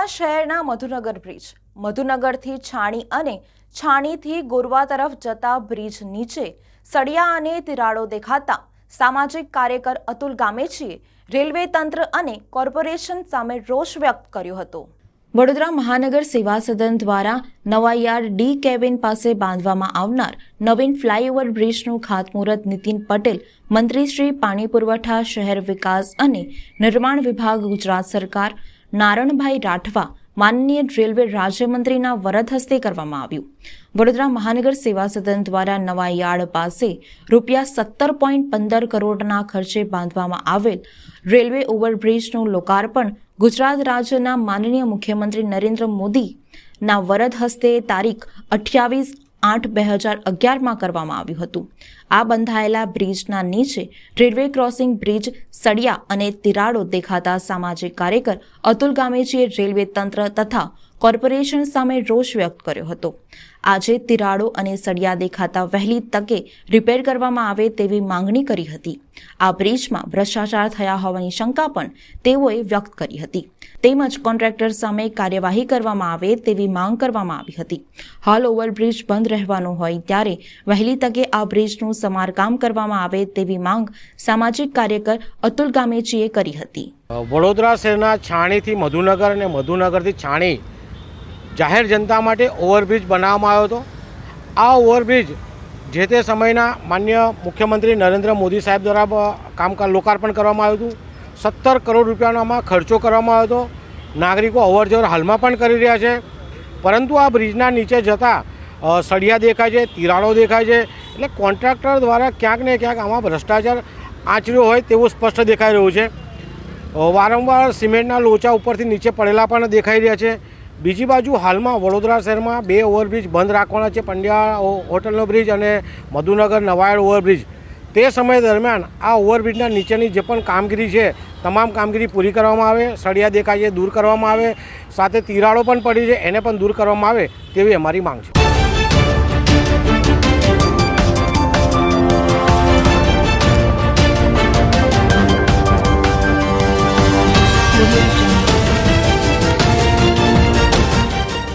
વડોદરા શહેરના મધુનગર બ્રિજ, મધુનગરથી છાણી અને છાણીથી ગોરવા તરફ જતા બ્રિજ નીચે સળિયા અને તિરાડો દેખાતા સામાજિક કાર્યકર અતુલ ગામેચીએ રેલવે તંત્ર અને કોર્પોરેશન સામે રોષ વ્યક્ત કર્યો હતો। વડોદરા મહાનગર સેવા સદન દ્વારા નવાયાર્ડ ડી કેબિન પાસે બાંધવામાં આવનાર નવીન ફ્લાયઓવર બ્રિજનું ખાતમુહૂર્ત નીતિન પટેલ, મંત્રી શ્રી પાણી પુરવઠા, શહેર વિકાસ અને નિર્માણ વિભાગ, ગુજરાત સરકાર, નારણભાઈ રાઠવા, માનનીય રેલવે રાજ્યમંત્રીના વરદ હસ્તે કરવામાં આવ્યું। વડોદરા મહાનગર સેવા સદન દ્વારા નવા યાર્ડ પાસે ₹17.15 કરોડના ખર્ચે બાંધવામાં આવેલ રેલવે ઓવરબ્રિજનું લોકાર્પણ ગુજરાત રાજ્યના માનનીય મુખ્યમંત્રી નરેન્દ્ર મોદીના વરદ હસ્તે તારીખ 28/8/2011 કરવામાં આવ્યું હતું। આ બંધાયેલા બ્રિજના નીચે રેલવે ક્રોસિંગ બ્રિજ સળિયા અને તિરાડો દેખાતા સામાજિક કાર્યકર અતુલ ગામેચીએ રેલવે તંત્ર તથા કોર્પોરેશન સામે રોષ વ્યક્ત કર્યો હતો। આજે તિરાડો અને સળિયા દેખાતા વહેલી તકે રિપેર કરવામાં આવે તેવી માંગણી કરી હતી। આ બ્રિજમાં ભ્રષ્ટાચાર થયા હોવાની શંકા પણ તેઓએ વ્યક્ત કરી હતી। તેમજ કોન્ટ્રાક્ટર સામે કાર્યવાહી કરવામાં આવે તેવી માંગ કરવામાં આવી હતી। હાલ ઓવરબ્રિજ બંધ રહેવાનો હોય ત્યારે વહેલી તકે આ બ્રિજનું સમારકામ કરવામાં આવે તેવી માંગ સામાજિક કાર્યકર અતુલ ગામેચીએ કરી હતી। વડોદરા શહેરના છાણીથી મધુનગર અને મધુનગરથી છાણી જાહેર જનતા માટે ઓવરબ્રિજ બનાવવામાં આવ્યો હતો। આ ઓવરબ્રિજ જે તે સમયના માન્ય મુખ્યમંત્રી નરેન્દ્ર મોદી સાહેબ દ્વારા લોકાર્પણ કરવામાં આવ્યું હતું। 17 કરોડ રૂપિયાનો આમાં ખર્ચો કરવામાં આવ્યો હતો। નાગરિકો અવરજવર હાલમાં પણ કરી રહ્યા છે, પરંતુ આ બ્રિજના નીચે જતાં સળિયા દેખાય છે, તિરાડો દેખાય છે, એટલે કોન્ટ્રાક્ટર દ્વારા ક્યાંક ને ક્યાંક આમાં ભ્રષ્ટાચાર આચર્યો હોય તેવું સ્પષ્ટ દેખાઈ રહ્યું છે। વારંવાર સિમેન્ટના લોચા ઉપરથી નીચે પડેલા પણ દેખાઈ રહ્યા છે। બીજી બાજુ હાલમાં વડોદરા શહેરમાં 2 ઓવરબ્રિજ બંધ રાખવાના છે, પંડ્યા હોટલનો બ્રિજ અને મધુનગર નવાયાર્ડ ઓવરબ્રિજ। તે સમય દરમિયાન આ ઓવરબ્રિજના નીચેની જે પણ કામગીરી છે તમામ કામગીરી પૂરી કરવામાં આવે, સળિયા દેખાય છે દૂર કરવામાં આવે, સાથે તિરાડો પણ પડી છે એને પણ દૂર કરવામાં આવે તેવી અમારી માંગ છે।